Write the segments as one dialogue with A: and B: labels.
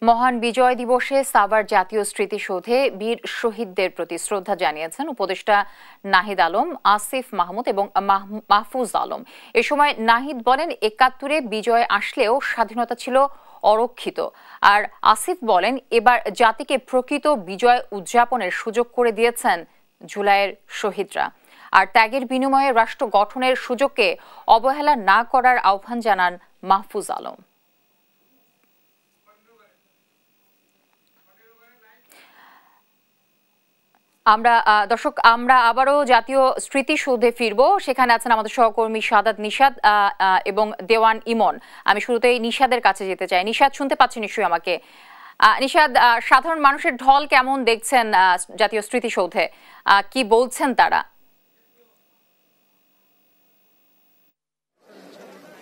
A: মহান বিজয় দিবসে সাভার জাতীয় স্মৃতিসৌধে বীর শহীদদের প্রতি শ্রদ্ধা জানিয়েছেন উপদেষ্টা নাহিদ আলম, আসিফ মাহমুদ এবং মাহফুজ আলম। এ সময় নাহিদ বলেন, ৭১-এ বিজয় আসলেও স্বাধীনতা ছিল অরক্ষিত। আর আসিফ বলেন, এবার জাতিকে প্রকৃত বিজয় উদযাপনের সুযোগ করে দিয়েছেন জুলাইয়ের শহীদরা। আর ত্যাগের বিনিময়ে রাষ্ট্র গঠনের সুযোগকে অবহেলা না করার আহ্বান জানান মাহফুজ আলম। দর্শক, আমরা আবারও জাতীয় স্মৃতিসৌধে ফিরবো। সেখানে আছেন আমাদের সহকর্মী সাদাত নিশাদ এবং দেওয়ান ইমন। আমি শুরুতেই নিশাদের কাছে যেতে চাই। নিশাদ, শুনতে পাচ্ছি নিশ্চয়ই আমাকে? নিশাদ, সাধারণ মানুষের ঢল কেমন দেখছেন জাতীয় স্মৃতিসৌধে? কি বলছেন তারা?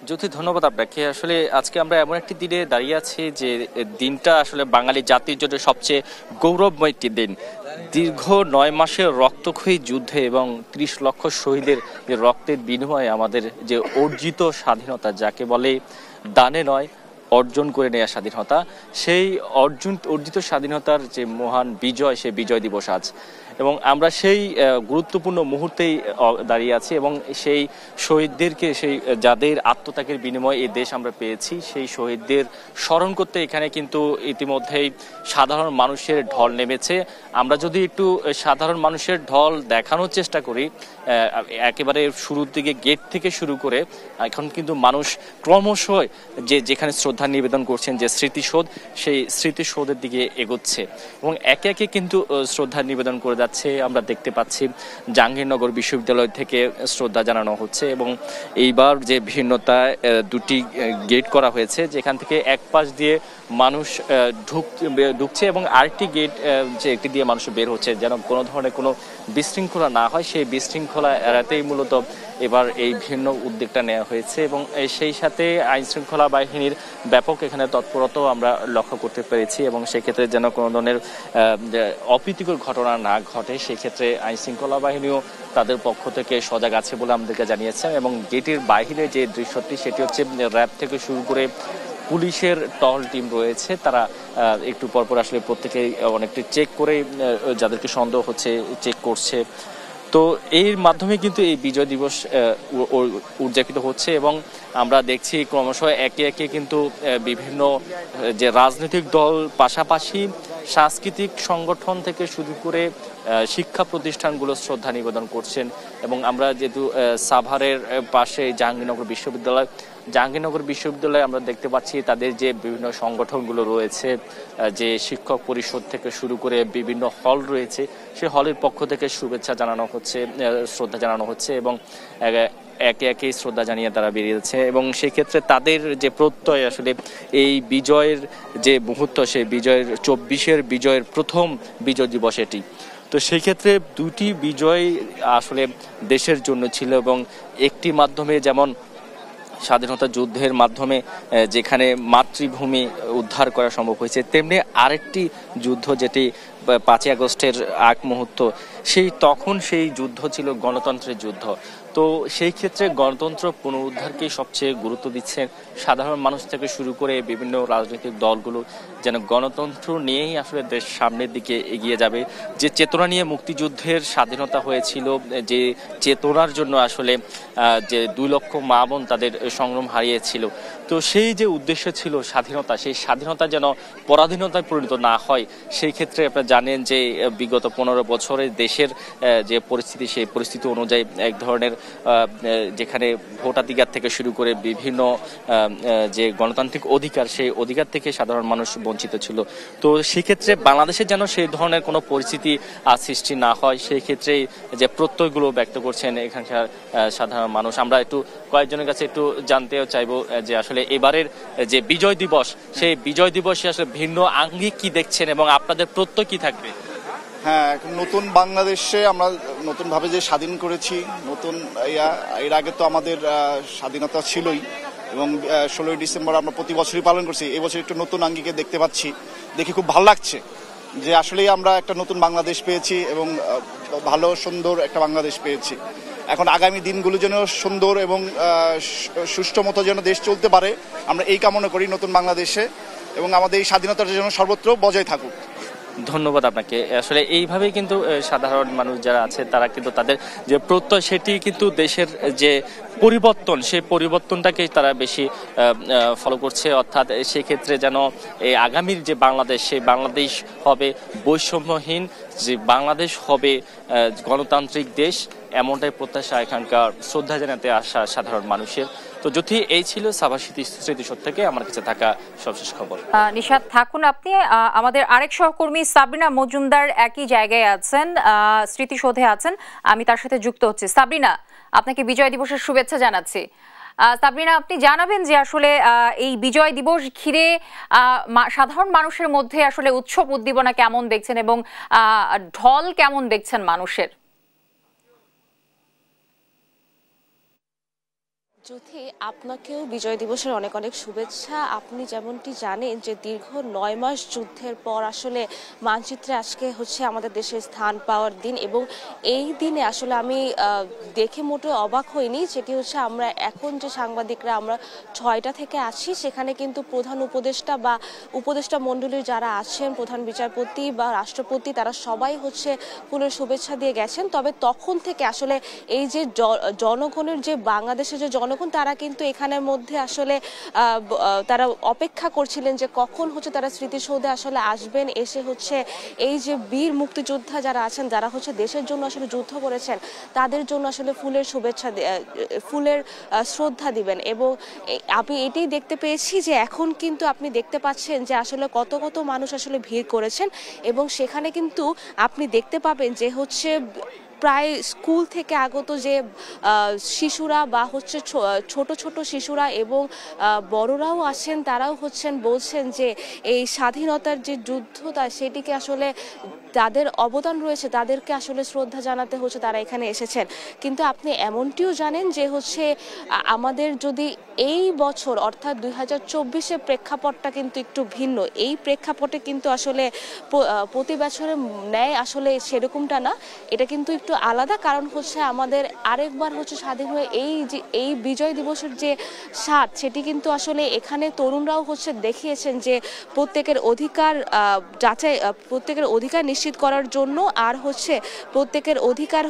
B: জ্যোতি, ধন্যবাদ আপনাকে। আসলে আজকে আমরা এমন একটি দিনে দাঁড়িয়ে আছি যে দিনটা আসলে বাঙালি জাতির জন্য সবচেয়ে গৌরবময় একটি দিন। দীর্ঘ ৯ মাসের রক্তক্ষয়ী যুদ্ধে এবং ৩০ লক্ষ শহীদের যে রক্তের বিনিময়ে আমাদের যে অর্জিত স্বাধীনতা, যাকে বলে দানে নয় অর্জন করে নেওয়া স্বাধীনতা, সেই অর্জিত স্বাধীনতার যে মহান বিজয়, সেই বিজয় দিবস আজ। এবং আমরা সেই গুরুত্বপূর্ণ মুহূর্তেই দাঁড়িয়ে আছি এবং সেই শহীদদেরকে, সেই যাদের আত্মত্যাগের বিনিময়ে এই দেশ আমরা পেয়েছি, সেই শহীদদের স্মরণ করতে এখানে কিন্তু ইতিমধ্যেই সাধারণ মানুষের ঢল নেমেছে। আমরা যদি একটু সাধারণ মানুষের ঢল দেখানোর চেষ্টা করি, একেবারে শুরুর দিকে গেট থেকে শুরু করে এখন কিন্তু মানুষ ক্রমশ যেখানে শ্রদ্ধা নিবেদন করছেন, যে স্মৃতিসৌধ, সেই স্মৃতিসৌধের দিকে এগোচ্ছে এবং একে একে কিন্তু শ্রদ্ধা নিবেদন করে যাচ্ছে। আমরা দেখতে পাচ্ছি জাহাঙ্গীরনগর বিশ্ববিদ্যালয় থেকে শ্রদ্ধা জানানো হচ্ছে এবং এইবার যে ভিন্নতায় দুটি গেট করা হয়েছে, যেখান থেকে এক পাশ দিয়ে মানুষ ঢুকছে এবং আরেকটি গেট যে একটি দিয়ে মানুষ বের হচ্ছে, যেন কোনো ধরনের কোনো বিশৃঙ্খলা না হয়। সেই বিশৃঙ্খলা এড়াতেই মূলত এবার এই ভিন্ন উদ্যোগটা নেওয়া হয়েছে এবং সেই সাথে আইন শৃঙ্খলা বাহিনীর ব্যাপক এখানে তৎপরতাও আমরা লক্ষ্য করতে পেরেছি এবং সেক্ষেত্রে যেন কোনো ধরনের অপ্রীতিকর ঘটনা না ঘটে, সেক্ষেত্রে আইন শৃঙ্খলা বাহিনীও তাদের পক্ষ থেকে সজাগ আছে বলে আমাদেরকে জানিয়েছেন। এবং গেটের বাইরে যে দৃশ্যটি, সেটি হচ্ছে র্যাব থেকে শুরু করে পুলিশের টহল টিম রয়েছে, তারা একটু পরপর আসলে প্রত্যেকে অনেকটা চেক করে, যাদেরকে সন্দেহ হচ্ছে চেক করছে। তো এর মাধ্যমে কিন্তু এই বিজয় দিবস উদযাপিত হচ্ছে এবং আমরা দেখছি ক্রমশ একে একে কিন্তু বিভিন্ন যে রাজনৈতিক দল, পাশাপাশি সাংস্কৃতিক সংগঠন থেকে শুরু করে শিক্ষা প্রতিষ্ঠানগুলো শ্রদ্ধা নিবেদন করছেন। এবং আমরা যেহেতু সাভারের পাশে জাহাঙ্গীরনগর বিশ্ববিদ্যালয়ে আমরা দেখতে পাচ্ছি তাদের যে বিভিন্ন সংগঠনগুলো রয়েছে, যে শিক্ষক পরিষদ থেকে শুরু করে বিভিন্ন হল রয়েছে, সেই হলের পক্ষ থেকে শুভেচ্ছা জানানো হচ্ছে, শ্রদ্ধা জানানো হচ্ছে এবং একে একে শ্রদ্ধা জানিয়ে তারা বেরিয়েছে। এবং সেক্ষেত্রে তাদের যে প্রত্যয়, আসলে এই বিজয়ের যে মুহূর্ত, সেই বিজয়ের ২৪-এর বিজয়ের প্রথম বিজয় দিবস এটি। তো সেই ক্ষেত্রে দুটি বিজয় আসলে দেশের জন্য ছিল এবং একটি মাধ্যমে যেমন স্বাধীনতা যুদ্ধের মাধ্যমে যেখানে মাতৃভূমি উদ্ধার করা সম্ভব হয়েছে, তেমনি আরেকটি যুদ্ধ যেটি ৫ই আগস্টের আগ মুহূর্ত, তখন সেই যুদ্ধ ছিল গণতন্ত্রের যুদ্ধ। তো সেই ক্ষেত্রে গণতন্ত্র পুনরুদ্ধারকে সবচেয়ে গুরুত্ব দিচ্ছেন সাধারণ মানুষ থেকে শুরু করে বিভিন্ন রাজনৈতিক দলগুলো, যেন গণতন্ত্র নিয়েই আসলে দেশ সামনের দিকে এগিয়ে যাবে। যে চেতনা নিয়ে মুক্তিযুদ্ধের স্বাধীনতা হয়েছিল, যে চেতনার জন্য আসলে যে ২ লক্ষ মা বোন তাদের সংগ্রাম হারিয়েছিল, তো সেই যে উদ্দেশ্য ছিল স্বাধীনতা, সেই স্বাধীনতা যেন পরাধীনতায় পরিণত না হয়, সেই ক্ষেত্রে আপনারা জানেন যে বিগত ১৫ বছরে দেশের যে পরিস্থিতি, সেই পরিস্থিতি অনুযায়ী এক ধরনের যেখানে ভোটাধিকার থেকে শুরু করে বিভিন্ন যে গণতান্ত্রিক অধিকার, সেই অধিকার থেকে সাধারণ মানুষ বঞ্চিত ছিল। তো সেক্ষেত্রে বাংলাদেশে যেন সেই ধরনের কোনো পরিস্থিতি সৃষ্টি না হয়, সেই ক্ষেত্রে যে প্রত্যয়গুলো ব্যক্ত করছেন এখানকার সাধারণ মানুষ। আমরা একটু কয়েকজনের কাছে একটু জানতেও চাইবো যে আসলে এবারের যে বিজয় দিবস, সেই বিজয় দিবসে আসলে ভিন্ন আঙ্গিক কি দেখছেন এবং আপনাদের প্রত্যয় কি থাকবে?
C: হ্যাঁ, নতুন বাংলাদেশে আমরা নতুনভাবে যে স্বাধীন করেছি, নতুন এর আগে তো আমাদের স্বাধীনতা ছিলই এবং ১৬ই ডিসেম্বর আমরা প্রতি বছরই পালন করছি। এবছর একটু নতুন আঙ্গিকে দেখতে পাচ্ছি, দেখে খুব ভালো লাগছে যে আসলেই আমরা একটা নতুন বাংলাদেশ পেয়েছি এবং ভালো সুন্দর একটা বাংলাদেশ পেয়েছি। এখন আগামী দিনগুলো যেন সুন্দর এবং সুষ্ঠু মতো যেন দেশ চলতে পারে, আমরা এই কামনা করি নতুন বাংলাদেশে। এবং আমাদের এই স্বাধীনতার জন্য সর্বত্র বজায় থাকুক।
B: ধন্যবাদ আপনাকে। আসলে এইভাবেই কিন্তু সাধারণ মানুষ যারা আছে তারা কিন্তু তাদের যে প্রত্যয় সেটি কিন্তু দেশের যে পরিবর্তন সেই পরিবর্তনটাকে তারা বেশি ফলো করছে, অর্থাৎ সেক্ষেত্রে যেন এই আগামীর যে বাংলাদেশ সেই বাংলাদেশ হবে বৈষম্যহীন, যে বাংলাদেশ হবে গণতান্ত্রিক দেশ, এমনটাই প্রত্যাশা এখানকার শ্রদ্ধা জানাতে আসা সাধারণ মানুষের। তো যদি এই ছিল সাভা স্মৃতিসৌধ থেকে আমার কাছে থাকা সবশেষ খবর।
A: নিশাত থাকুন আপনি। আমাদের আরেক সহকর্মী সাবরিনা মজুমদার একই জায়গায় আছেন, স্মৃতিসৌধে আছেন, আমি তার সাথে যুক্ত হচ্ছি। সাবরিনা, আপনাকে বিজয় দিবসের শুভেচ্ছা জানাচ্ছি। সাবরিনা, আপনি জানাবেন যে আসলে এই বিজয় দিবস ঘিরে সাধারণ মানুষের মধ্যে আসলে উৎসব উদ্দীপনা কেমন দেখছেন এবং ঢল কেমন দেখছেন মানুষের?
D: জ্যোতি, আপনাকেও বিজয় দিবসের অনেক অনেক শুভেচ্ছা। আপনি যেমনটি জানেন যে দীর্ঘ 9 মাস যুদ্ধের পর আসলে মানচিত্রে আজকে হচ্ছে আমাদের দেশের স্থান পাওয়ার দিন, এবং এই দিনে আসলে আমি দেখে মোটেও অবাক হইনি। যেটি হচ্ছে আমরা এখন যে সাংবাদিকরা আমরা 6টা থেকে আছি, সেখানে কিন্তু প্রধান উপদেষ্টা বা উপদেষ্টা মণ্ডলীর যারা আছেন, প্রধান বিচারপতি বা রাষ্ট্রপতি, তারা সবাই হচ্ছে ফুলের শুভেচ্ছা দিয়ে গেছেন। তবে তখন থেকে আসলে এই যে জনগণের যে বাংলাদেশের যে জনগণ, তারা কিন্তু এখানের মধ্যে আসলে তারা অপেক্ষা করছিলেন যে কখন হচ্ছে তারা স্মৃতিসৌধে আসলে আসবেন, এসে হচ্ছে এই যে বীর মুক্তিযোদ্ধা যারা আছেন, যারা হচ্ছে দেশের জন্য আসলে যুদ্ধ করেছেন, তাদের জন্য আসলে ফুলের শুভেচ্ছা, ফুলের শ্রদ্ধা দিবেন। এবং আমি এটাই দেখতে পেয়েছি যে এখন কিন্তু আপনি দেখতে পাচ্ছেন যে আসলে কত কত মানুষ আসলে ভিড় করেছেন, এবং সেখানে কিন্তু আপনি দেখতে পাবেন যে হচ্ছে প্রায় স্কুল থেকে আগত যে শিশুরা বা হচ্ছে ছোট ছোট শিশুরা এবং বড়রাও আছেন, তারাও বলছেন যে এই স্বাধীনতার যে যুদ্ধ সেটিকে আসলে যাদের অবদান রয়েছে তাদেরকে আসলে শ্রদ্ধা জানাতে হচ্ছে তারা এখানে এসেছেন। কিন্তু আপনি এমনটিও জানেন যে হচ্ছে আমাদের যদি এই বছর অর্থাৎ 2024-এর প্রেক্ষাপটটা কিন্তু একটু ভিন্ন। এই প্রেক্ষাপটে কিন্তু আসলে প্রতি বছরের ন্যায় আসলে সেরকমটা না, এটা কিন্তু একটু আলাদা। কারণ হচ্ছে আমাদের আরেকবার হচ্ছে স্বাধীন হয়ে এই বিজয় দিবসের যে স্বাদ, সেটি কিন্তু আসলে এখানে তরুণরাও দেখিয়েছেন যে প্রত্যেকের অধিকার যাচাই, প্রত্যেকের অধিকার নিশ্চিত করার জন্য, আর প্রত্যেকের অধিকার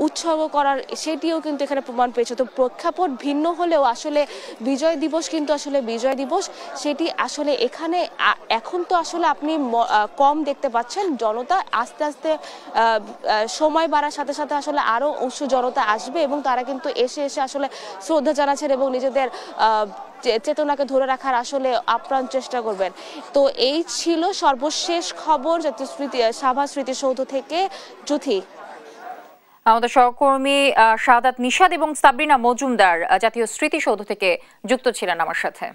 D: উৎসর্গ করার, সেটিও কিন্তু এখানে প্রমাণ পেয়েছে। তো প্রেক্ষাপট ভিন্ন হলেও আসলে বিজয় দিবস কিন্তু আসলে বিজয় দিবস, সেটি আসলে এখানে এখন তো আসলে আপনি কম দেখতে পাচ্ছেন জনতা। আস্তে আস্তে সময় বাড়ার সাথে সাথে আসলে আরো উৎসুক জনতা আসবে, এবং তারা কিন্তু এসে আসলে শ্রদ্ধা জানাচ্ছেন এবং নিজেদের চেতনাকে ধরে রাখার আসলে আপ্রাণ চেষ্টা করবেন। তো এই ছিল সর্বশেষ খবর জাতীয় সাভা স্মৃতিসৌধ থেকে। জ্যোতি,
A: আমাদের সহকর্মী শাহাদাত নিশাত এবং সাবরিনা মজুমদার জাতীয় স্মৃতিসৌধ থেকে যুক্ত ছিলেন আমার সাথে।